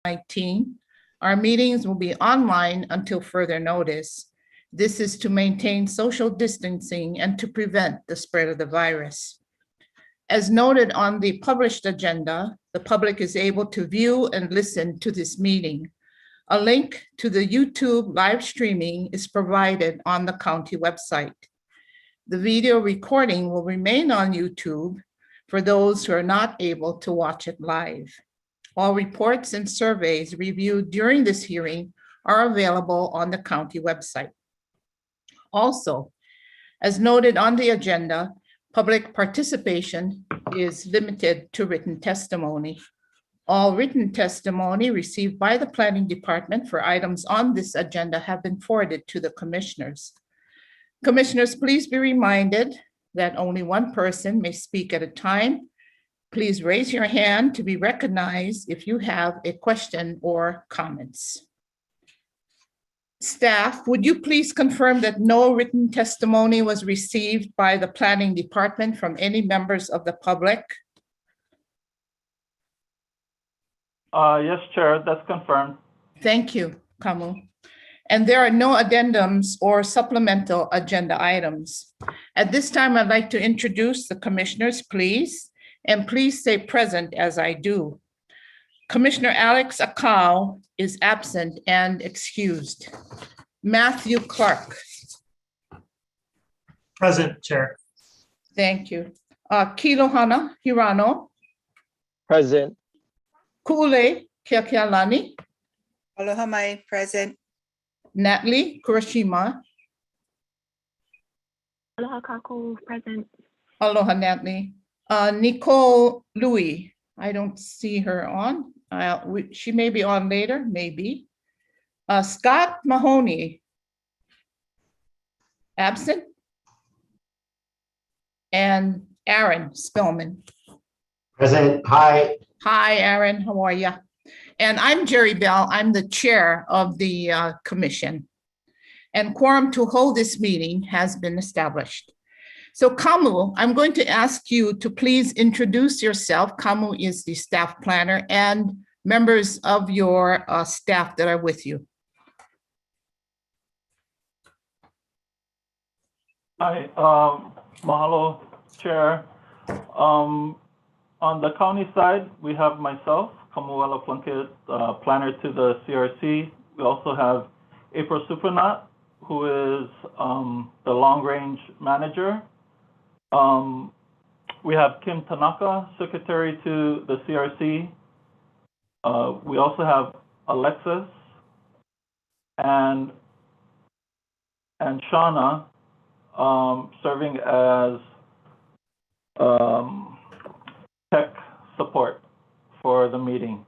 19. Our meetings will be online until further notice. This is to maintain social distancing and to prevent the spread of the virus. As noted on the published agenda, the public is able to view and listen to this meeting. A link to the YouTube live streaming is provided on the county website. The video recording will remain on YouTube for those who are not able to watch it live. All reports and surveys reviewed during this hearing are available on the county website. Also, as noted on the agenda, public participation is limited to written testimony. All written testimony received by the Planning Department for items on this agenda have been forwarded to the commissioners. Commissioners, please be reminded that only one person may speak at a time. Please raise your hand to be recognized if you have a question or comments. Staff, would you please confirm that no written testimony was received by the Planning Department from any members of the public? Yes, Chair, that's confirmed. Thank you, Kamu. And there are no addendums or supplemental agenda items. At this time, I'd like to introduce the commissioners, please, and please stay present as I do. Commissioner Alex Acau is absent and excused. Matthew Clark. Present, Chair. Thank you. Kilohana Hirano. Present. Ku'ule Keakealani. Aloha mai, present. Natalie Kurashima. Aloha Kaku, present. Aloha, Natalie. Nicole Louie. I don't see her on. She may be on later, maybe. Scott Mahoney. Absent. And Aaron Spillman. Present. Hi. Hi, Aaron. How are you? And I'm Jerry Bell. I'm the chair of the commission. And quorum to hold this meeting has been established. So Kamu, I'm going to ask you to please introduce yourself. Kamu is the staff planner and members of your staff that are with you. Hi, mahalo, Chair. On the county side, we have myself, Kamuela Plunkett, planner to the CRC. We also have April Supranat, who is the long-range manager. We have Kim Tanaka, secretary to the CRC. We also have Alexis and Shauna serving as tech support for the meeting.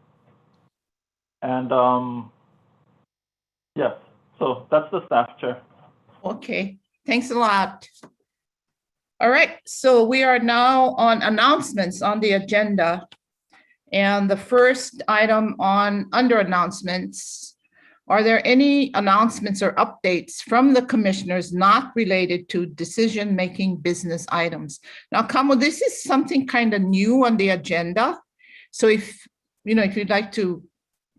And yes, so that's the staff, Chair. Okay, thanks a lot. All right, so we are now on announcements on the agenda. And the first item under announcements, are there any announcements or updates from the commissioners not related to decision-making business items? Now, Kamu, this is something kind of new on the agenda. So if you'd like to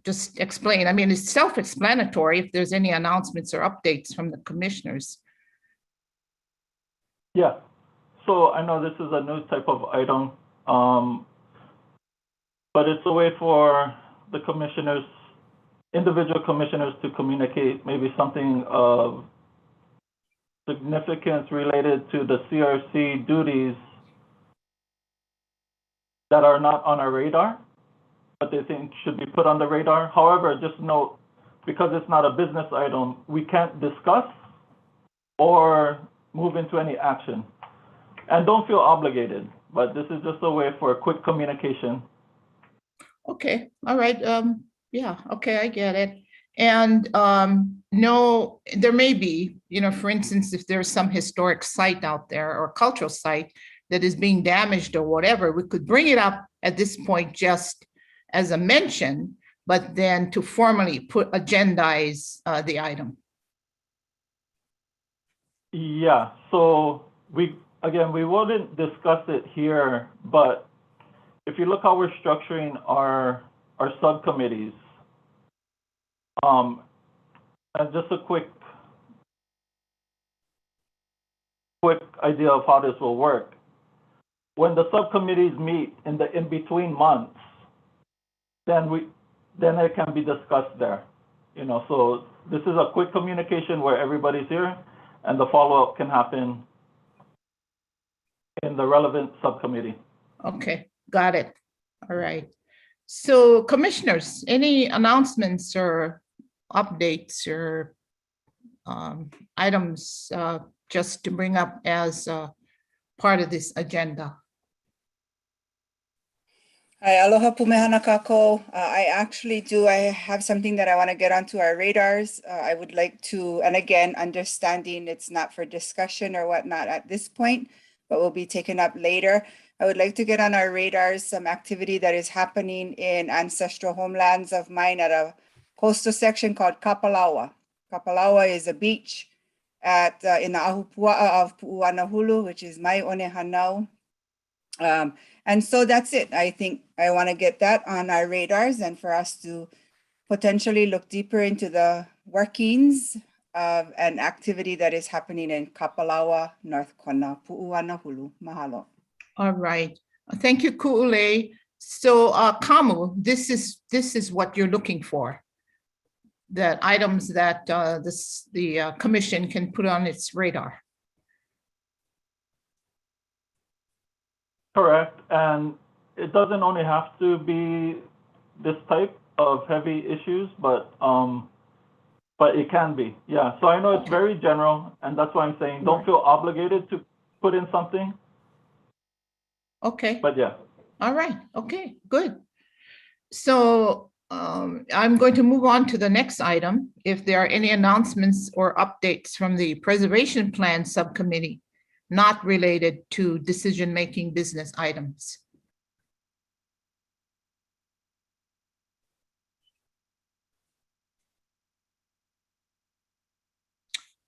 just explain, I mean, it's self-explanatory if there's any announcements or updates from the commissioners. Yeah, so I know this is a new type of item, but it's a way for the commissioners, individual commissioners, to communicate maybe something of significance related to the CRC duties that are not on our radar, but they think should be put on the radar. However, just note, because it's not a business item, we can't discuss or move into any action. And don't feel obligated, but this is just a way for a quick communication. Okay, all right. Yeah, okay, I get it. And no, there may be, for instance, if there's some historic site out there or cultural site that is being damaged or whatever, we could bring it up at this point just as a mention, but then to formally agendize the item. Yeah, so we wouldn't discuss it here, but if you look how we're structuring our subcommittees, And just a quick idea of how this will work. When the subcommittees meet in the in-between months, then it can be discussed there. So this is a quick communication where everybody's here and the follow-up can happen in the relevant subcommittee. Okay, got it. All right. So commissioners, any announcements or updates or items just to bring up as part of this agenda? Hi, aloha pumehana kako. I actually do. I have something that I want to get onto our radars. I would like to, and again, understanding it's not for discussion or whatnot at this point, but will be taken up later. I would like to get on our radars some activity that is happening in ancestral homelands of mine at a coastal section called Kapalawa. Kapalawa is a beach in the Ahupua'a of Pu'uanahulu, which is my one hanau. And so that's it. I think I want to get that on our radars and for us to potentially look deeper into the workings of an activity that is happening in Kapalawa, North Kona, Pu'uanahulu. Mahalo. All right. Thank you, Ku'ule. So Kamu, this is what you're looking for. The items that the commission can put on its radar. Correct, and it doesn't only have to be this type of heavy issues, but it can be, yeah. So I know it's very general, and that's why I'm saying don't feel obligated to put in something. Okay. But yeah. All right. Okay, good. So I'm going to move on to the next item. If there are any announcements or updates from the Preservation Plan Subcommittee not related to decision-making business items.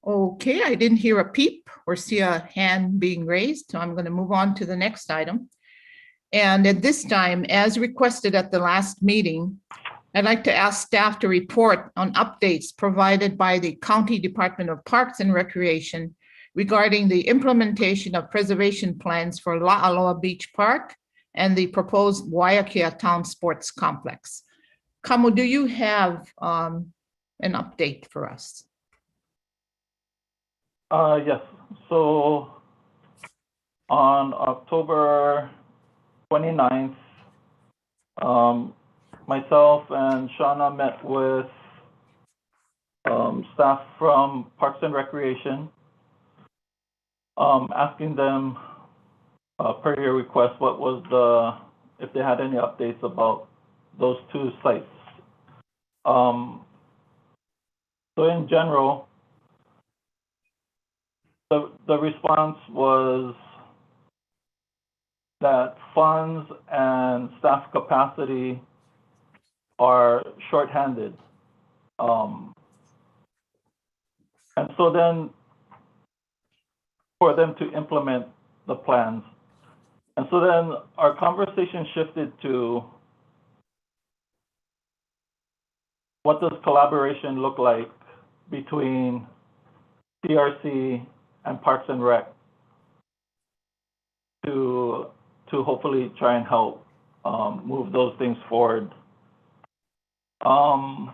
Okay, I didn't hear a peep or see a hand being raised, so I'm going to move on to the next item. And at this time, as requested at the last meeting, I'd like to ask staff to report on updates provided by the County Department of Parks and Recreation regarding the implementation of preservation plans for La'aloa Beach Park and the proposed Waiakea Town Sports Complex. Kamu, do you have an update for us? Yes, so on October 29th, myself and Shauna met with staff from Parks and Recreation, asking them, per your request, if they had any updates about those two sites. So in general, the response was that funds and staff capacity are shorthanded. And so then for them to implement the plans. And so then our conversation shifted to what does collaboration look like between CRC and Parks and Rec to hopefully try and help move those things forward. So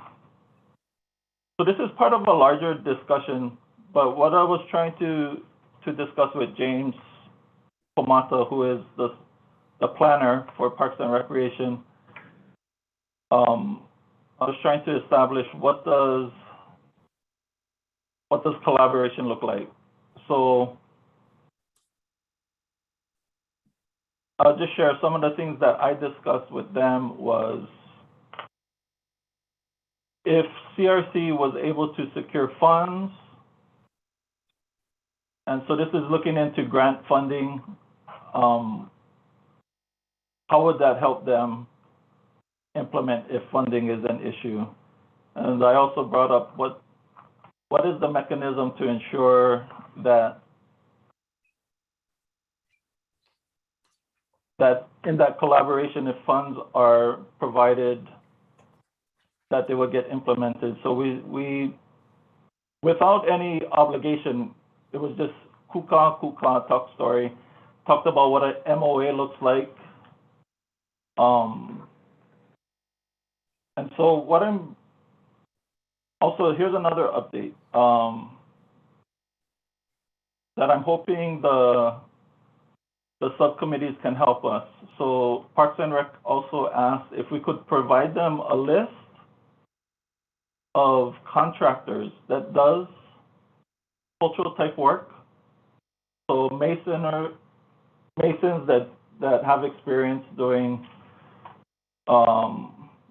this is part of a larger discussion, but what I was trying to discuss with James Pomata, who is the planner for Parks and Recreation, I was trying to establish what does collaboration look like. So I'll just share some of the things that I discussed with them was if CRC was able to secure funds, and so this is looking into grant funding, how would that help them implement if funding is an issue? And I also brought up what is the mechanism to ensure that in that collaboration, if funds are provided that they would get implemented. So we without any obligation, it was just kuka talk story, talked about what a MOA looks like. And so what I'm also, here's another update that I'm hoping the subcommittees can help us. So Parks and Rec also asked if we could provide them a list of contractors that does cultural type work. So masons that have experience doing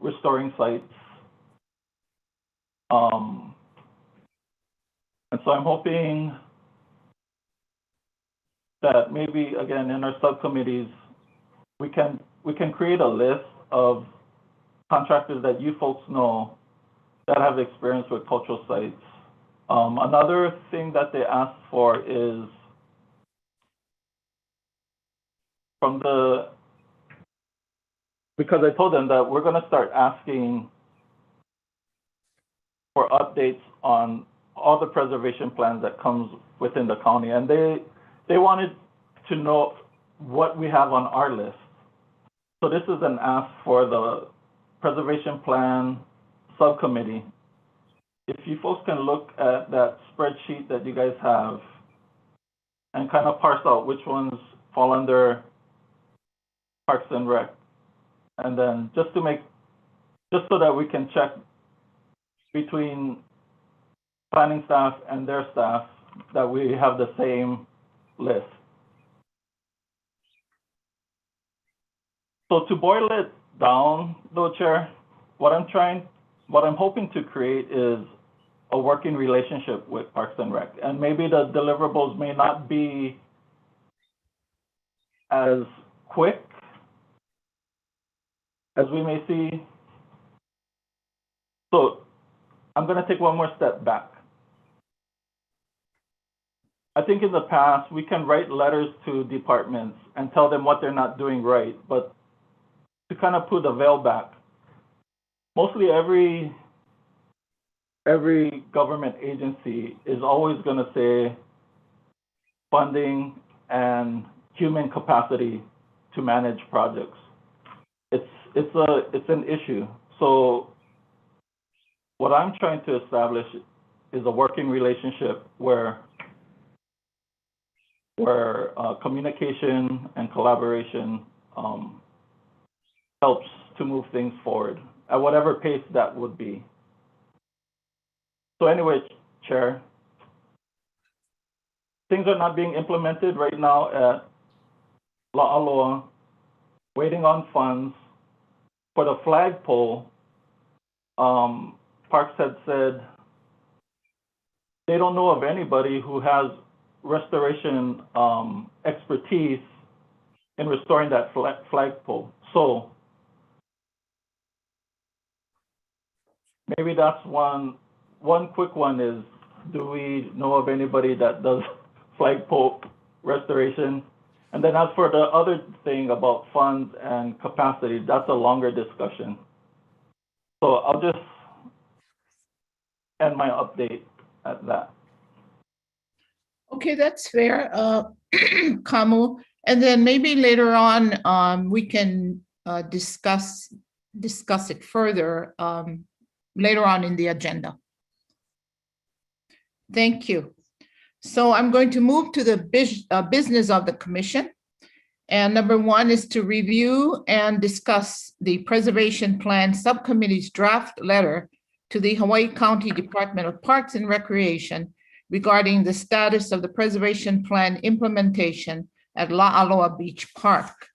restoring sites. And so I'm hoping that maybe again in our subcommittees we can create a list of contractors that you folks know that have experience with cultural sites. Another thing that they asked for is because I told them that we're going to start asking for updates on all the preservation plans that comes within the county, and they wanted to know what we have on our list. So this is an ask for the preservation plan subcommittee. If you folks can look at that spreadsheet that you guys have and kind of parse out which ones fall under Parks and Rec, and then just so that we can check between planning staff and their staff that we have the same list. So to boil it down, though, Chair, what I'm hoping to create is a working relationship with Parks and Rec. And maybe the deliverables may not be as quick as we may see. So I'm going to take one more step back. I think in the past, we can write letters to departments and tell them what they're not doing right, but to kind of put the veil back, mostly every government agency is always going to say funding and human capacity to manage projects. It's an issue. So what I'm trying to establish is a working relationship where communication and collaboration helps to move things forward at whatever pace that would be. So anyway, Chair, things are not being implemented right now at La'aloa, waiting on funds. For the flagpole, Parks had said they don't know of anybody who has restoration expertise in restoring that flagpole. So maybe that's one quick one is, do we know of anybody that does flagpole restoration? And then as for the other thing about funds and capacity, that's a longer discussion. So I'll just end my update at that. Okay, that's fair, Kamu. And then maybe later on, we can discuss it further later on in the agenda. Thank you. So I'm going to move to the business of the commission. And number one is to review and discuss the Preservation Plan Subcommittee's draft letter to the Hawaii County Department of Parks and Recreation regarding the status of the Preservation Plan implementation at La'aloa Beach Park.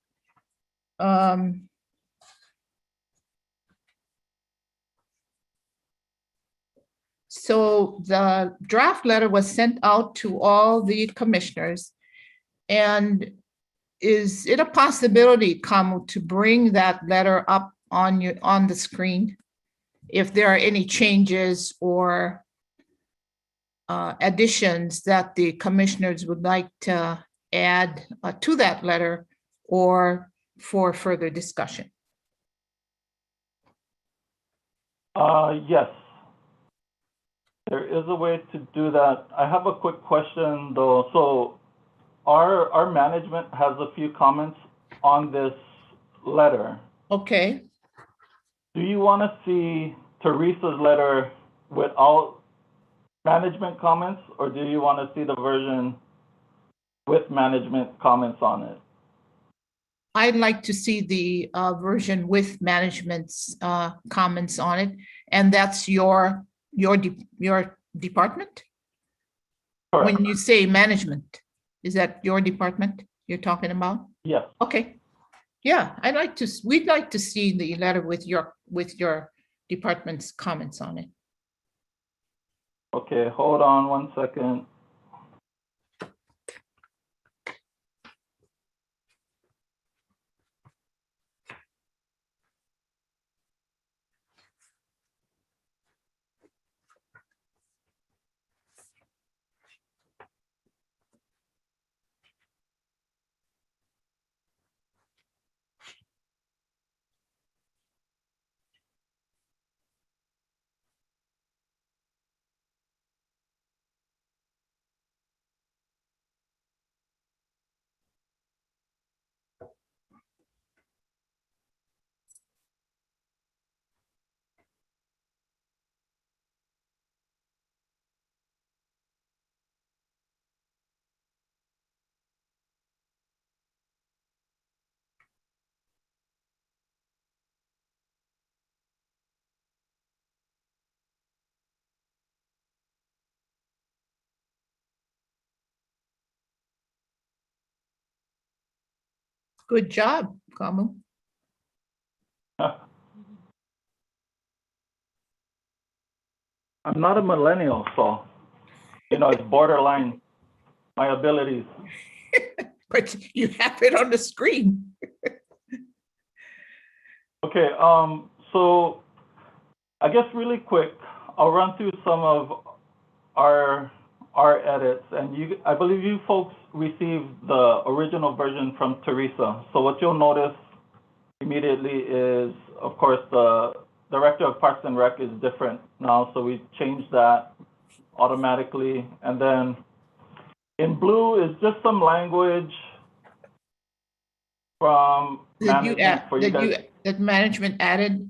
So the draft letter was sent out to all the commissioners. And is it a possibility, Kamu, to bring that letter up on the screen if there are any changes or additions that the commissioners would like to add to that letter or for further discussion? Yes, there is a way to do that. I have a quick question though. So our management has a few comments on this letter. Okay, Do you want to see Teresa's letter without management comments, or do you want to see the version with management comments on it? I'd like to see the version with management's comments on it, and that's your department? Correct. When you say management, is that your department you're talking about? Yes. Okay. Yeah, we'd like to see the letter with your department's comments on it. Okay, hold on one second. Good job, Kamu. I'm not a millennial, so, it's borderline, my abilities. But you have it on the screen. Okay, so I guess really quick, I'll run through some of our edits, and I believe you folks received the original version from Teresa. So what you'll notice immediately is, of course, the Director of Parks and Rec is different now, so we changed that automatically. And then in blue is just some language from management for you guys. That management added?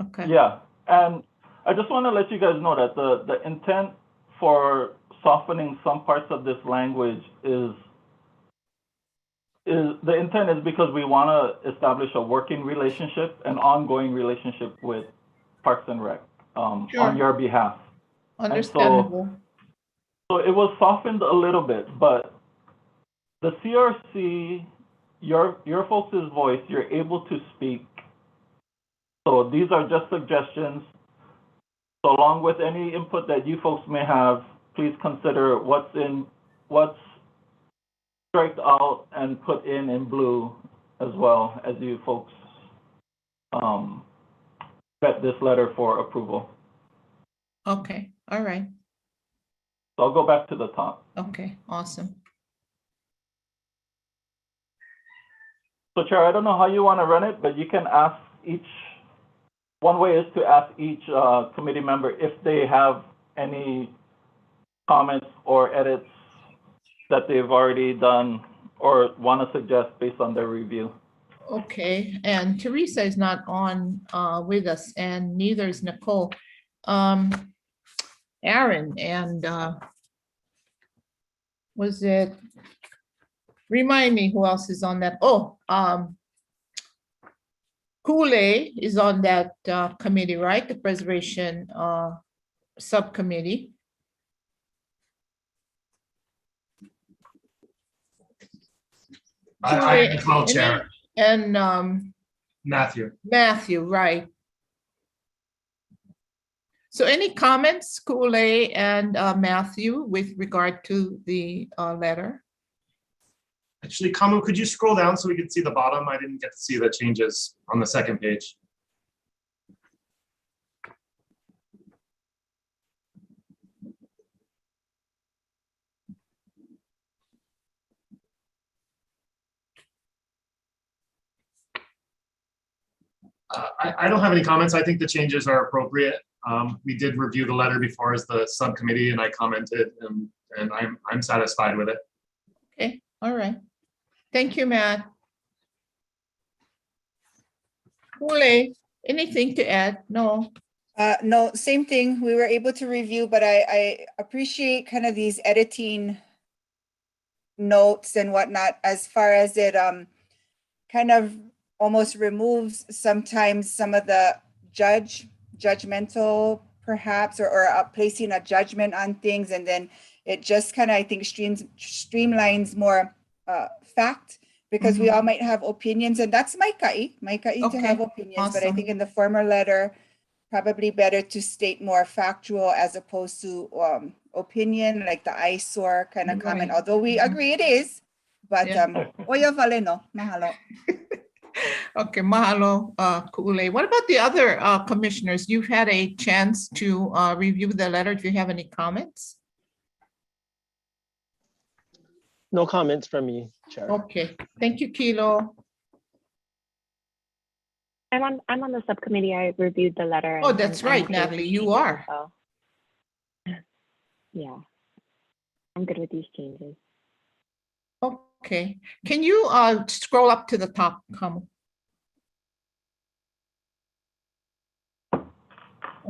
Okay. Yeah, and I just want to let you guys know that the intent for softening some parts of this language is the intent is because we want to establish a working relationship, an ongoing relationship with Parks and Rec on Sure. your behalf. Understandable. So it was softened a little bit, but the CRC, your folks' voice, you're able to speak. So these are just suggestions. So along with any input that you folks may have, please consider what's striked out and put in blue as well as you folks vet this letter for approval. Okay, all right. So I'll go back to the top. Okay, awesome. So Chair, I don't know how you want to run it, but you can ask one way is to ask each committee member if they have any comments or edits that they've already done or want to suggest based on their review. Okay, and Teresa is not on with us, and neither is Nicole. Aaron and remind me who else is on that? Oh, Kool-Aid is on that committee, right? The preservation subcommittee. I am the co-chair. And Matthew, right. So any comments, Kool-Aid and Matthew, with regard to the letter? actually, Kamu, could you scroll down so we can see the bottom? I didn't get to see the changes on the second page. I don't have any comments. I think the changes are appropriate. We did review the letter before as the subcommittee and I commented and I'm satisfied with it. Okay, all right. Thank you, Matt. Ule, anything to add? No. No, same thing. We were able to review, but I appreciate kind of these editing notes and whatnot, as far as it kind of almost removes sometimes some of the judgmental perhaps, or placing a judgment on things, and then it just kind of, I think, streamlines more fact, because we all might have opinions, and that's maikai to have Okay, opinions, but I awesome. think in the former letter, probably better to state more factual as opposed to opinion, like the eyesore kind of comment, Right. although we agree it is, but Yeah. oya vale no, mahalo. Okay, mahalo, Ku'ule. What about the other commissioners? You've had a chance to review the letter. Do you have any comments? No comments from me, Chair. Okay, thank you, Kilo. I'm on the subcommittee. I reviewed the letter. Oh, and that's I'm right, okay with Natalie, these you changes are. as well. Yeah, I'm good with these changes. Okay, can you scroll up to the top, Kamu?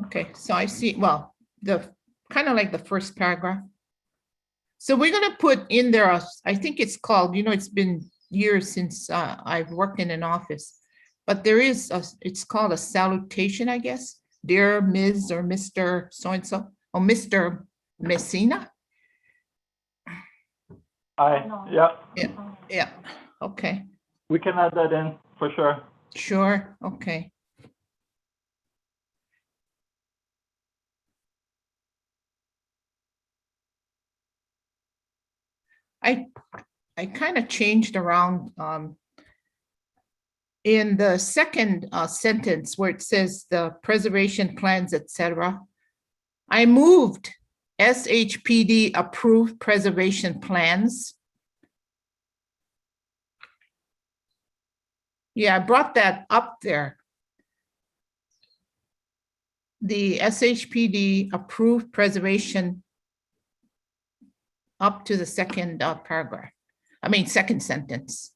Okay, so I see, well, the kind of like the first paragraph. So we're gonna put in there, I think it's called, it's been years since I've worked in an office, but there is, it's called a salutation, I guess. Dear Ms. or Mr. So-and-so, or Mr. Messina. Yeah, Yeah, okay, we can add that in for sure. sure, okay. I kind of changed around in the second sentence where it says the preservation plans, etc. I moved SHPD approved preservation plans. Yeah, I brought that up there. The SHPD approved preservation up to the second paragraph. I mean, second sentence.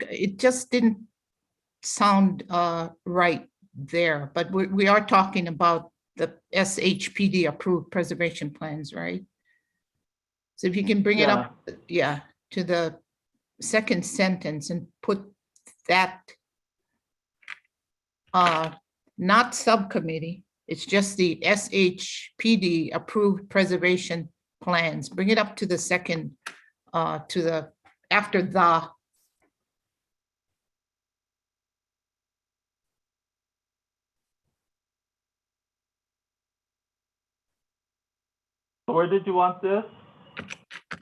It just didn't sound right there, but we are talking about the SHPD approved preservation plans, right? So if you can bring it up, yeah, to the second sentence and put that not subcommittee, it's just the SHPD approved preservation plans. Bring it up to the second, to the, after the. Where did you want this?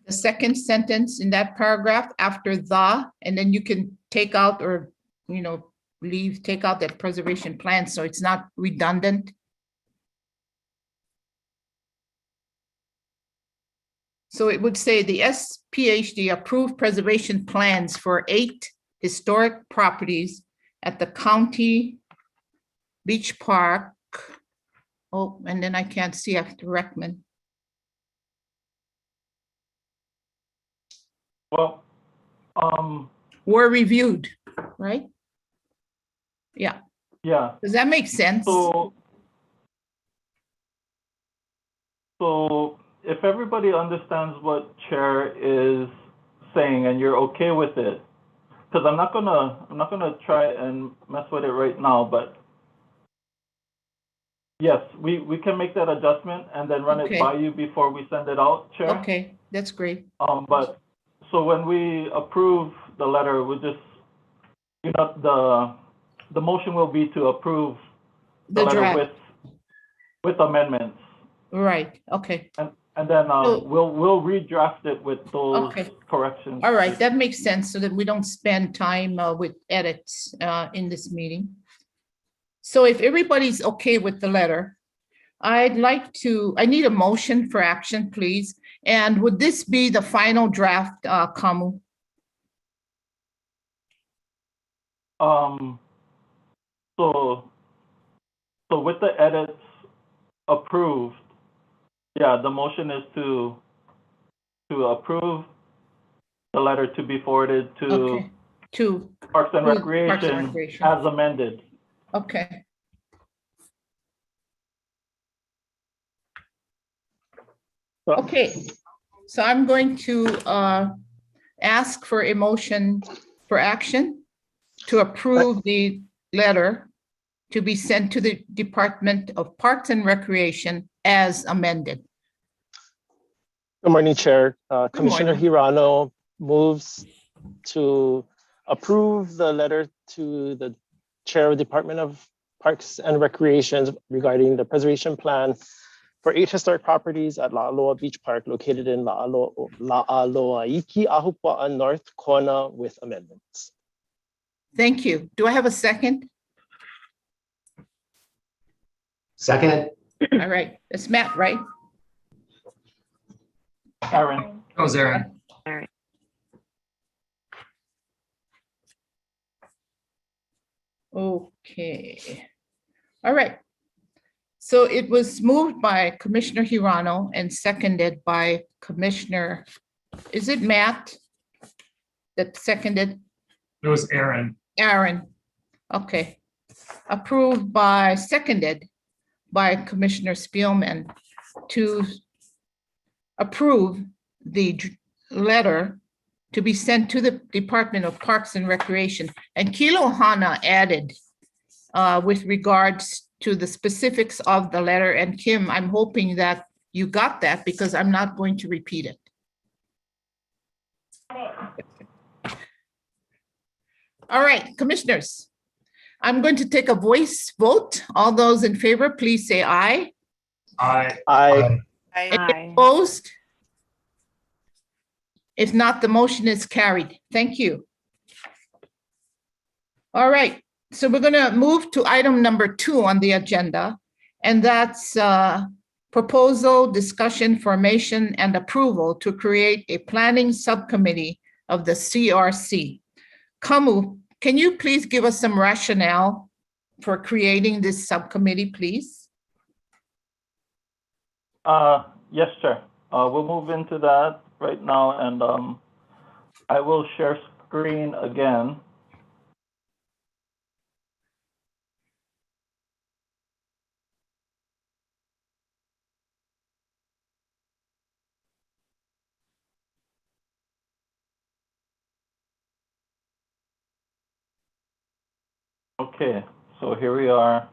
The second sentence in that paragraph after the, and then you can take out or, take out that preservation plan, so it's not redundant. So it would say the SPHD approved preservation plans for 8 historic properties at the county beach park. Oh, and then I can't see after Reckman. Well, Were reviewed, right? Yeah, yeah. does that make sense? So if everybody understands what Chair is saying and you're okay with it, because I'm not gonna try and mess with it right now, but yes, we can make that adjustment and then run Okay. it by you before we send it out, Chair. Okay, that's great. But so when we approve the letter, we just, the motion will be to approve the The letter draft, with amendments. right, okay. And then So- we'll redraft it with those Okay. corrections. All right, that makes sense, so that we don't spend time with edits in this meeting. So if everybody's okay with the letter, I need a motion for action, please. And would this be the final draft, Kamu? So with the edits approved, yeah, the motion is to approve the letter to be forwarded to Okay, to, Parks and to Parks and Recreation Recreation. as amended. Okay. Okay, so I'm going to ask for a motion for action to approve the letter to be sent to the Department of Parks and Recreation as amended. Good morning, Chair. Commissioner morning. Hirano moves to approve the letter to the Chair of Department of Parks and Recreation regarding the preservation plan for 8 historic properties at La'aloa Beach Park located in La'aloaiki, Ahupua'a North Kona with amendments. Thank you. Do I have a second? Second. All right, it's Matt, right? Aaron, That was Aaron. All right. Okay. All right. So it was moved by Commissioner Hirano and seconded by Commissioner, is it Matt that seconded? It was Aaron. Aaron. Okay. Approved by, seconded by Commissioner Spielman to approve the letter to be sent to the Department of Parks and Recreation. And Kilo Hana added with regards to the specifics of the letter. And Kim, I'm hoping that you got that because I'm not going to repeat it. All right, commissioners, I'm going to take a voice vote. All those in favor, please say aye. Aye. Aye. Aye. Opposed? If not, the motion is carried. Thank you. All right, so we're going to move to item number 2 on the agenda, and that's proposal, discussion, formation, and approval to create a planning subcommittee of the CRC. Kamu, can you please give us some rationale for creating this subcommittee, please? yes, Chair. We'll move into that right now, and I will share screen again. Okay, so here we are.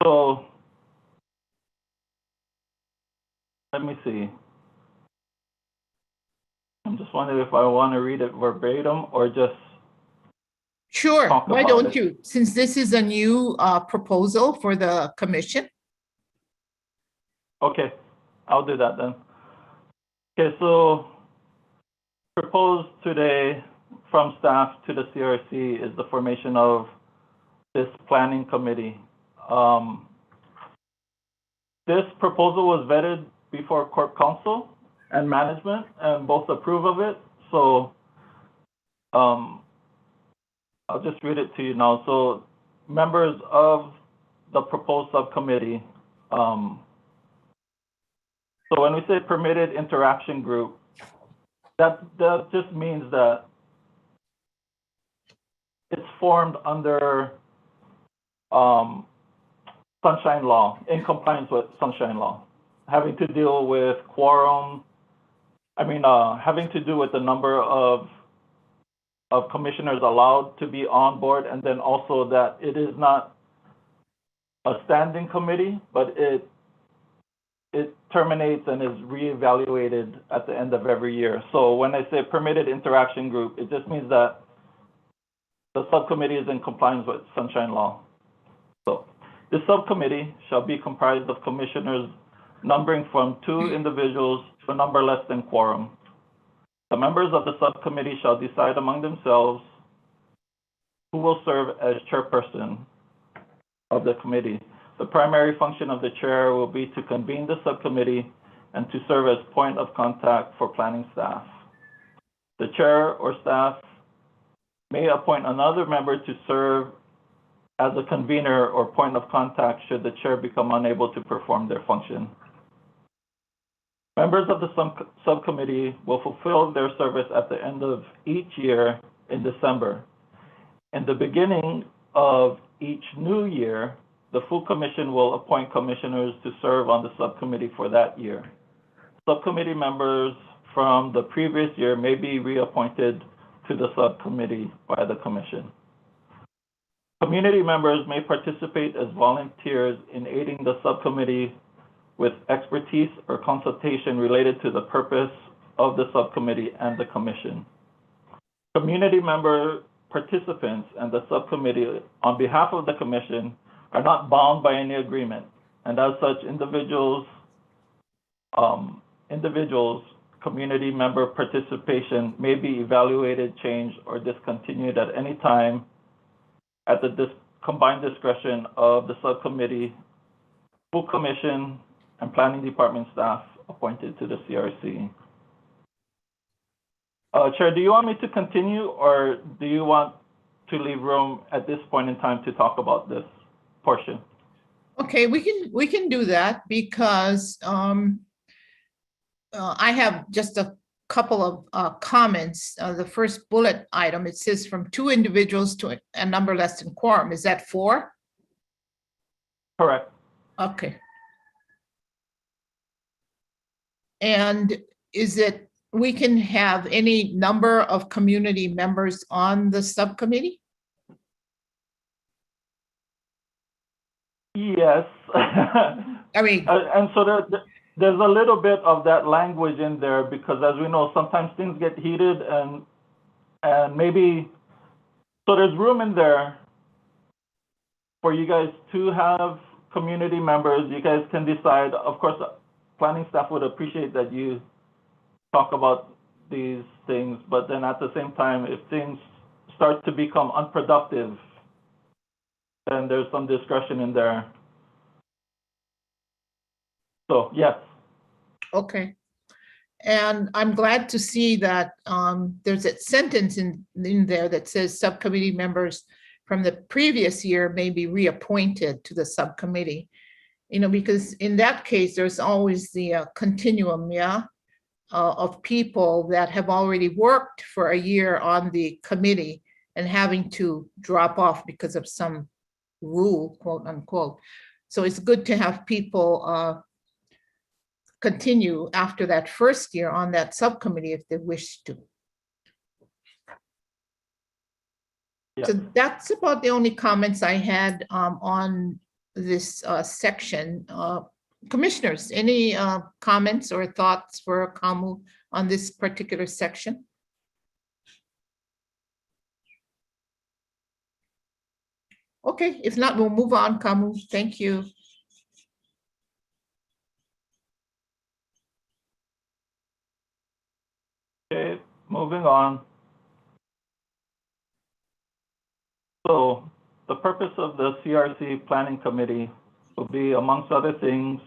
So let me see. I'm just wondering if I want to read it verbatim or just Sure, talk why about don't it. you? Since this is a new proposal for the commission. Okay, I'll do that then. Okay, so proposed today from staff to the CRC is the formation of this planning committee. This proposal was vetted before Corp Council and management, and both approve of it. So I'll just read it to you now. So members of the proposed subcommittee, so when we say permitted interaction group, that just means that it's formed under Sunshine Law, in compliance with Sunshine Law, having to deal with quorum, having to do with the number of commissioners allowed to be on board, and then also that it is not a standing committee, but it terminates and is reevaluated at the end of every year. So when I say permitted interaction group, it just means that the subcommittee is in compliance with Sunshine Law. So the subcommittee shall be comprised of commissioners numbering from 2 individuals to a number less than quorum. The members of the subcommittee shall decide among themselves who will serve as chairperson of the committee. The primary function of the chair will be to convene the subcommittee and to serve as point of contact for planning staff. The chair or staff may appoint another member to serve as a convener or point of contact should the chair become unable to perform their function. Members of the subcommittee will fulfill their service at the end of each year in December. In the beginning of each new year, the full commission will appoint commissioners to serve on the subcommittee for that year. Subcommittee members from the previous year may be reappointed to the subcommittee by the commission. Community members may participate as volunteers in aiding the subcommittee with expertise or consultation related to the purpose of the subcommittee and the commission. Community member participants and the subcommittee on behalf of the commission are not bound by any agreement, and as such, individuals, community member participation may be evaluated, changed, or discontinued at any time at the combined discretion of the subcommittee, full commission, and planning department staff appointed to the CRC. Chair, do you want me to continue, or do you want to leave room at this point in time to talk about this portion? Okay, we can do that because I have just a couple of comments. The first bullet item, it says from 2 individuals to a number less than quorum. Is that 4? Correct. Okay. And is it, we can have any number of community members on the subcommittee? Yes. I mean, and so there's a little bit of that language in there because, as we know, sometimes things get heated and maybe, so there's room in there for you guys to have community members. You guys can decide. Of course, planning staff would appreciate that you talk about these things, but then at the same time, if things start to become unproductive, then there's some discretion in there. So, yes. okay. And I'm glad to see that there's a sentence in there that says subcommittee members from the previous year may be reappointed to the subcommittee. You know, because in that case, there's always the continuum, of people that have already worked for a year on the committee and having to drop off because of some rule, quote unquote. So it's good to have people continue after that first year on that subcommittee if they wish to. Yeah. So that's about the only comments I had on this section. Commissioners, any comments or thoughts for Kamu on this particular section? Okay, if not, we'll move on, Kamu. Thank you. Okay, moving on. So the purpose of the CRC Planning Committee will be, amongst other things,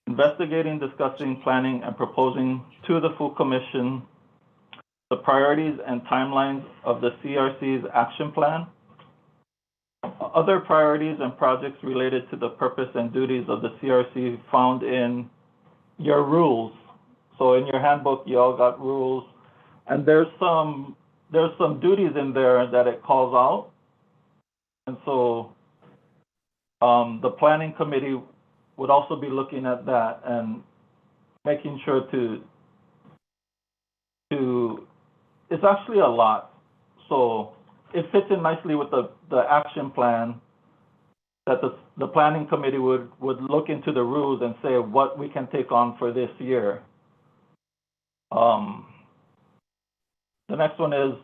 investigating, discussing, planning, and proposing to the full commission the priorities and timelines of the CRC's action plan, other priorities and projects related to the purpose and duties of the CRC found in your rules. So in your handbook, you all got rules, and there's some duties in there that it calls out. And so the planning committee would also be looking at that and making sure to it's actually a lot. So it fits in nicely with the action plan that the planning committee would look into the rules and say what we can take on for this year. The next one is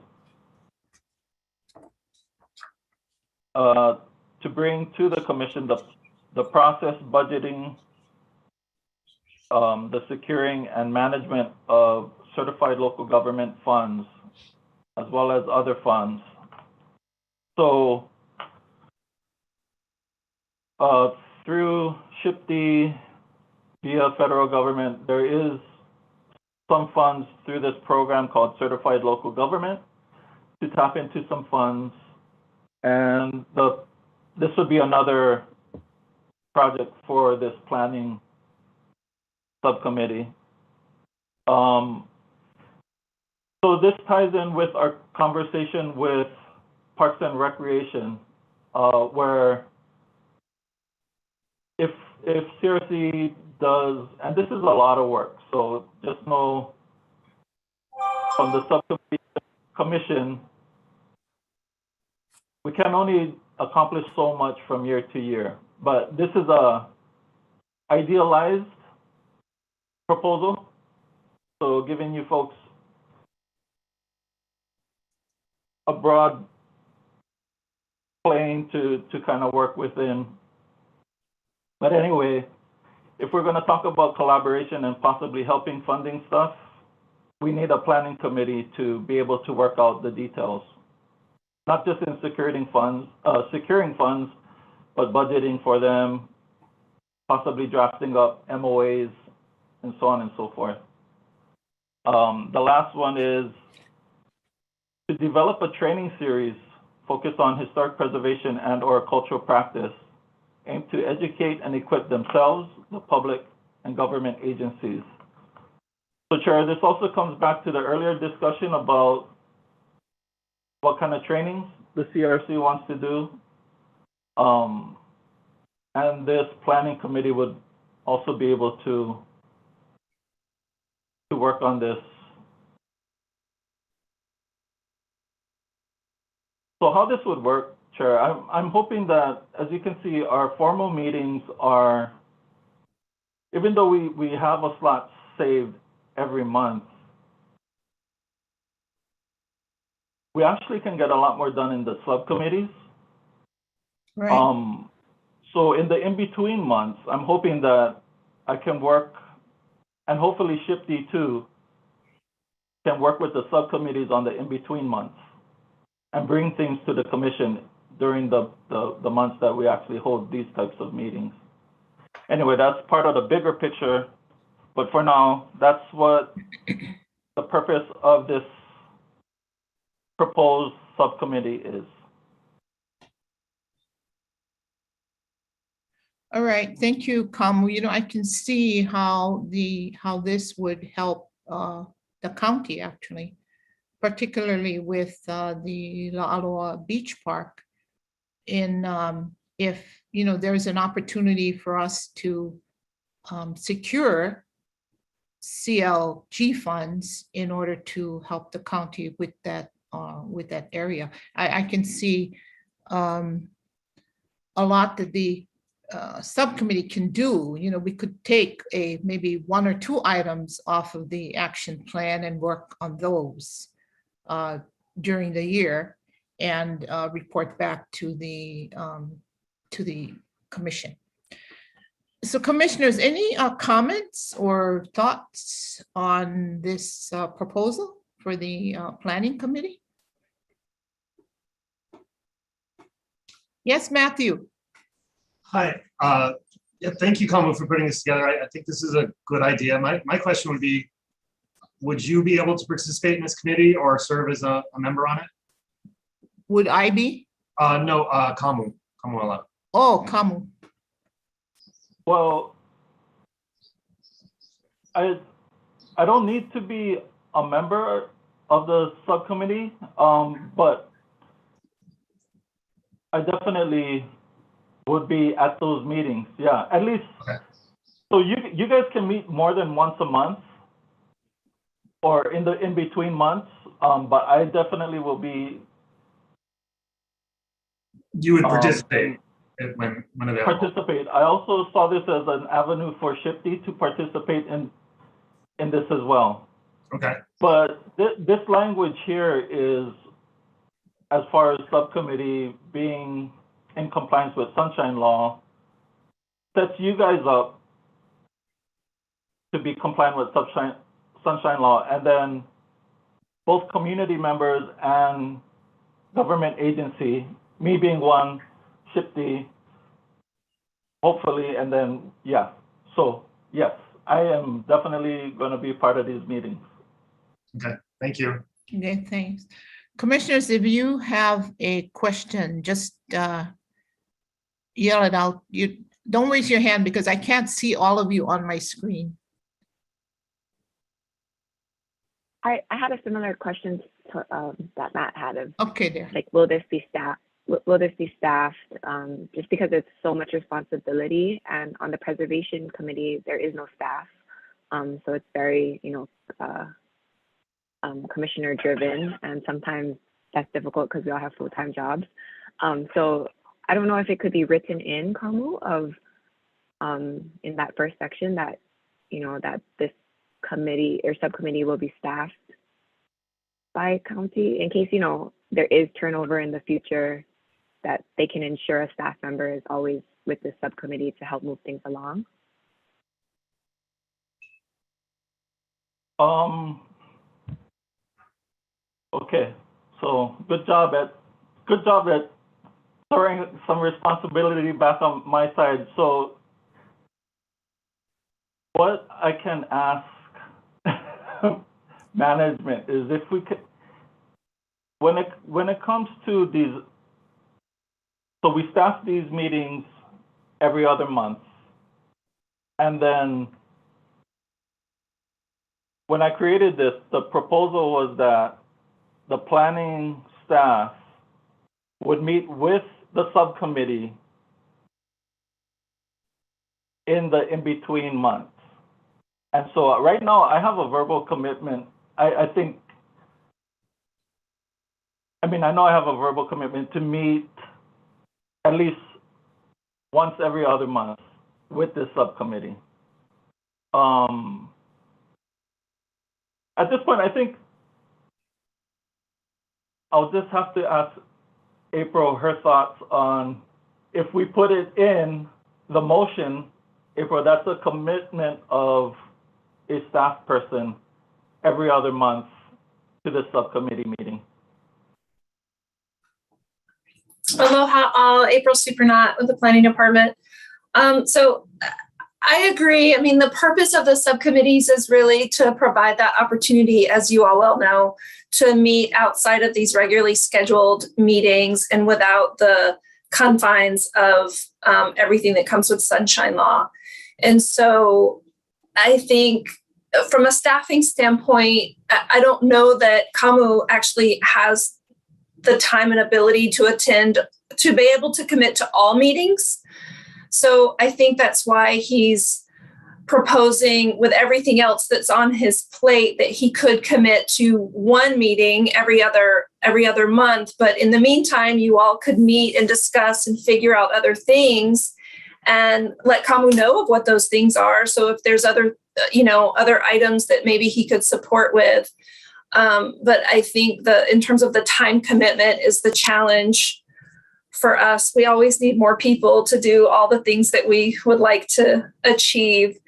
to bring to the commission the process, budgeting, the securing and management of certified local government funds as well as other funds. So through SHPD via federal government, there is some funds through this program called Certified Local Government to tap into some funds. And this would be another project for this planning subcommittee. So this ties in with our conversation with Parks and Recreation, where if CRC does, and this is a lot of work, so just know from the subcommittee commission, we can only accomplish so much from year to year. But this is a idealized proposal, so giving you folks a broad plane to kind of work within. But anyway, if we're going to talk about collaboration and possibly helping funding stuff, we need a planning committee to be able to work out the details, not just in securing funds, but budgeting for them, possibly drafting up MOAs, and so on and so forth. The last one is to develop a training series focused on historic preservation and/or cultural practice, aimed to educate and equip themselves, the public, and government agencies. So, Chair, this also comes back to the earlier discussion about what kind of trainings the CRC wants to do. And this planning committee would also be able to work on this. So how this would work, Chair, I'm hoping that, as you can see, our formal meetings are, even though we have a slot saved every month, we actually can get a lot more done in the subcommittees. Right. So in the in-between months, I'm hoping that I can work, and hopefully SHPD too, can work with the subcommittees on the in-between months and bring things to the commission during the months that we actually hold these types of meetings. Anyway, that's part of the bigger picture, but for now, that's what the purpose of this proposed subcommittee is. All right, thank you, Kamu. You know, I can see how this would help the county actually, particularly with the La'aloa Beach Park. In if there's an opportunity for us to secure CLG funds in order to help the county with that area, I can see a lot that the subcommittee can do. We could take maybe 1 or 2 items off of the action plan and work on those during the year and report back to the commission. So commissioners, any comments or thoughts on this proposal for the planning committee? Yes, Matthew. Hi. Yeah, thank you, Kamu, for putting this together. I think this is a good idea. My question would be, would you be able to participate in this committee or serve as a member on it? Would I be? No, Kamuela. Oh, Kamu. Well, I don't need to be a member of the subcommittee, but I definitely would be at those meetings. Yeah, at least. Okay. So you guys can meet more than once a month, or in between months. But I definitely will be. You would participate when available. Participate. I also saw this as an avenue for SHPD to participate in this as well. Okay. But this language here is, as far as subcommittee being in compliance with Sunshine Law, sets you guys up to be compliant with sunshine law, and then both community members and government agency, me being one, Shipti, hopefully, and then, yeah. So, yes, I am definitely going to be part of these meetings. Okay, thank you. Okay, thanks. Commissioners, if you have a question, just yell it out. You don't raise your hand because I can't see all of you on my screen. I had a similar question to, that Matt had of Okay, there. like, will this be staffed? Will this be staffed? Just because it's so much responsibility, and on the preservation committee there is no staff, so it's very, commissioner driven, and sometimes that's difficult because we all have full-time jobs. So I don't know if it could be written in Kamu of in that first section that that this committee or subcommittee will be staffed by county in case there is turnover in the future, that they can ensure a staff member is always with the subcommittee to help move things along. Okay, so good job at throwing some responsibility back on my side. So what I can ask management is if we could, when it comes to these, so we staff these meetings every other month, and then when I created this, the proposal was that the planning staff would meet with the subcommittee in the in-between months. And so right now I have a verbal commitment. I know I have a verbal commitment to meet at least once every other month with this subcommittee. At this point, I think I'll just have to ask April her thoughts on if we put it in the motion, April, that's a commitment of a staff person every other month to the subcommittee meeting. Aloha, all. April Supernaut with the Planning Department. So I agree. I mean, the purpose of the subcommittees is really to provide that opportunity, as you all well know, to meet outside of these regularly scheduled meetings and without the confines of everything that comes with sunshine law. And so I think from a staffing standpoint, I don't know that Kamu actually has the time and ability to attend, to be able to commit to all meetings. So I think that's why he's proposing, with everything else that's on his plate, that he could commit to one meeting every other month. But in the meantime, you all could meet and discuss and figure out other things and let Kamu know of what those things are. So if there's other items that maybe he could support with. But I think in terms of the time commitment is the challenge for us. We always need more people to do all the things that we would like to achieve.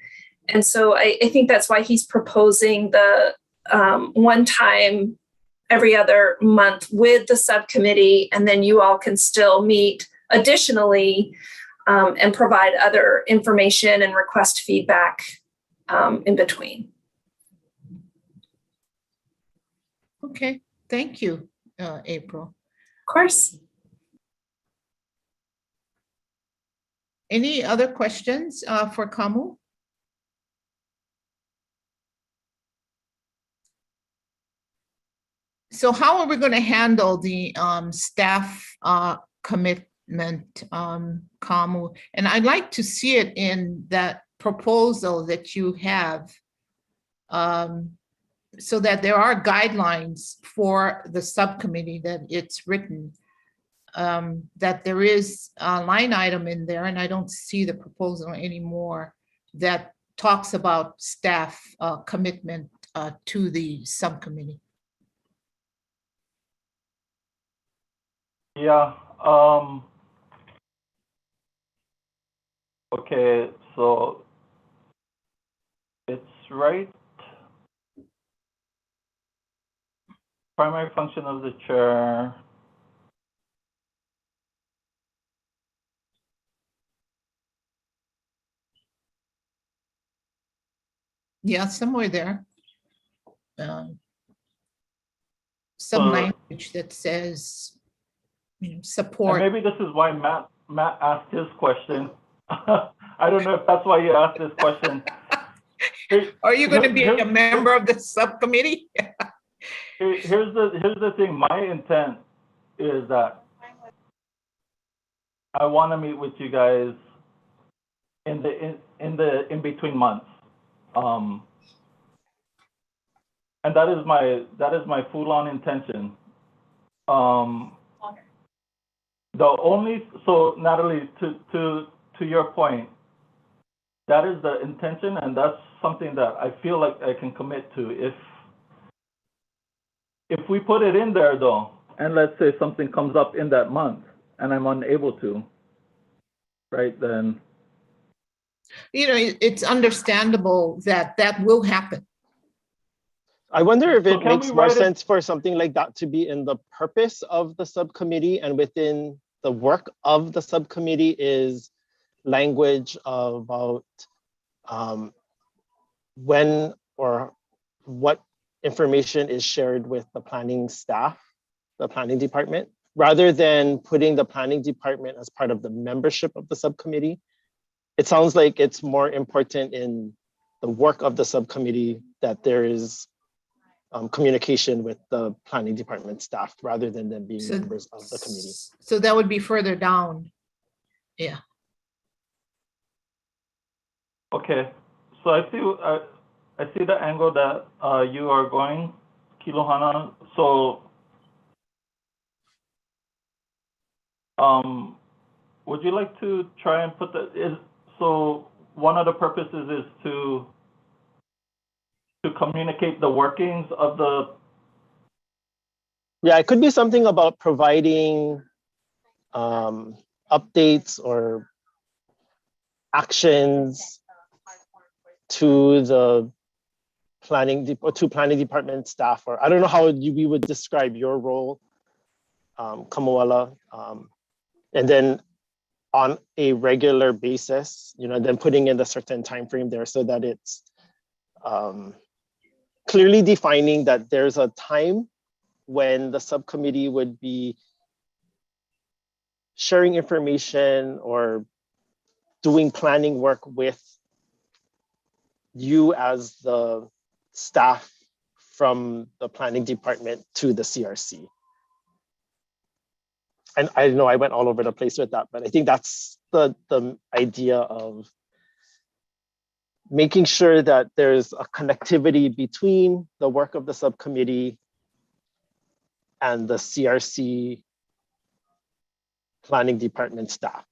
And so I think that's why he's proposing the one time every other month with the subcommittee, and then you all can still meet additionally and provide other information and request feedback in between. Okay, thank you, April. Of course. Any other questions for Kamu? So how are we going to handle the staff commitment, Kamu? And I'd like to see it in that proposal that you have, so that there are guidelines for the subcommittee, that it's written, that there is a line item in there, and I don't see the proposal anymore, that talks about staff commitment to the subcommittee. Yeah. Okay, so it's right primary function of the chair. Yeah, somewhere there. Some So- language that says, And support. maybe this is why Matt asked his question. I don't know if that's why you asked this question. Are you going to be a Here's- member of the subcommittee? Here's the thing. My intent is that I want to meet with you guys in between months, and that is my full-on intention. So Natalie, to your point, that is the intention, and that's something that I feel like I can commit to. If we put it in there though, and let's say something comes up in that month and I'm unable to, right, then. It's understandable that will happen. I wonder if So it can makes we more write it- sense for something like that to be in the purpose of the subcommittee, and within the work of the subcommittee is language about when or what information is shared with the planning staff, the planning department, rather than putting the planning department as part of the membership of the subcommittee. It sounds like it's more important in the work of the subcommittee that there is communication with the planning department staff rather than them being So- members of the committee. So that would be further down. Yeah. Okay, so I see the angle that you are going, Kilohana. So, would you like to try and put so one of the purposes is to communicate the workings of the. Yeah, it could be something about providing updates or actions to the planning department staff, or I don't know how we would describe your role, Kamuala, and then on a regular basis, then putting in a certain time frame there so that it's clearly defining that there's a time when the subcommittee would be sharing information or doing planning work with you as the staff from the planning department to the CRC. And I know I went all over the place with that, but I think that's the idea of making sure that there's a connectivity between the work of the subcommittee and the CRC planning department staff.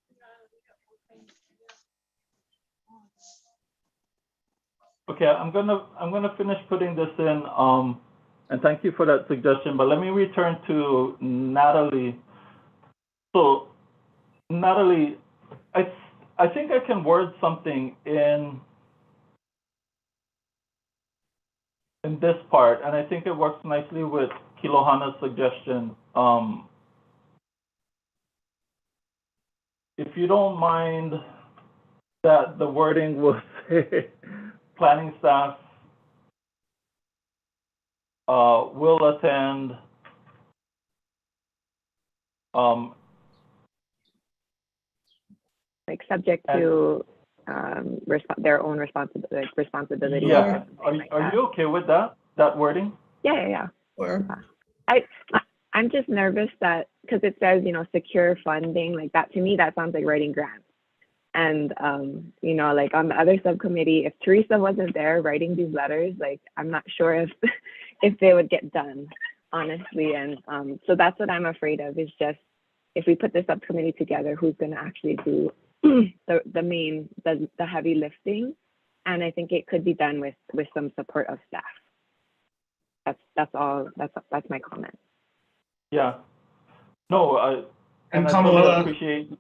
Okay, I'm gonna finish putting this in, and thank you for that suggestion. But let me return to Natalie. So, Natalie, I think I can word something in this part, and I think it works nicely with Kilohana's suggestion. If you don't mind that the wording will say planning staff will attend Like subject to their own responsibility. yeah. or something like Are that. you okay with that wording? Yeah. Or I'm just nervous that because it says, secure funding, like that, to me, that sounds like writing grants. And, like on the other subcommittee, if Teresa wasn't there writing these letters, like, I'm not sure if they would get done, honestly. And so that's what I'm afraid of, is just if we put the subcommittee together, who's going to actually do the heavy lifting. And I think it could be done with some support of staff. That's all. That's my comment. Yeah. No, And I totally Kamala, appreciate.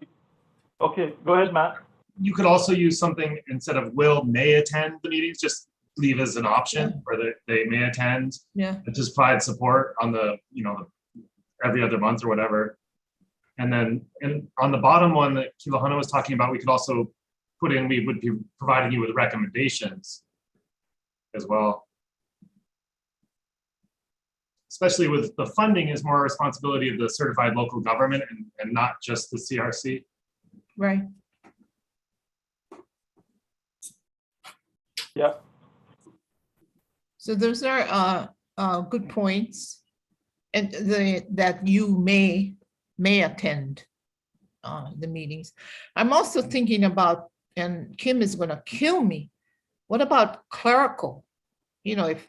Okay, go ahead, Matt. you could also use something instead of will, may attend the meetings, just leave as an option, or they may attend. Yeah. And just provide support on the, every other month or whatever. And then on the bottom one that Kilohana was talking about, we could also put in, we would be providing you with recommendations as well. Especially with the funding is more responsibility of the certified local government and not just the CRC. Right. Yeah. So those are good points, and that you may attend the meetings. I'm also thinking about, and Kim is going to kill me, what about clerical? If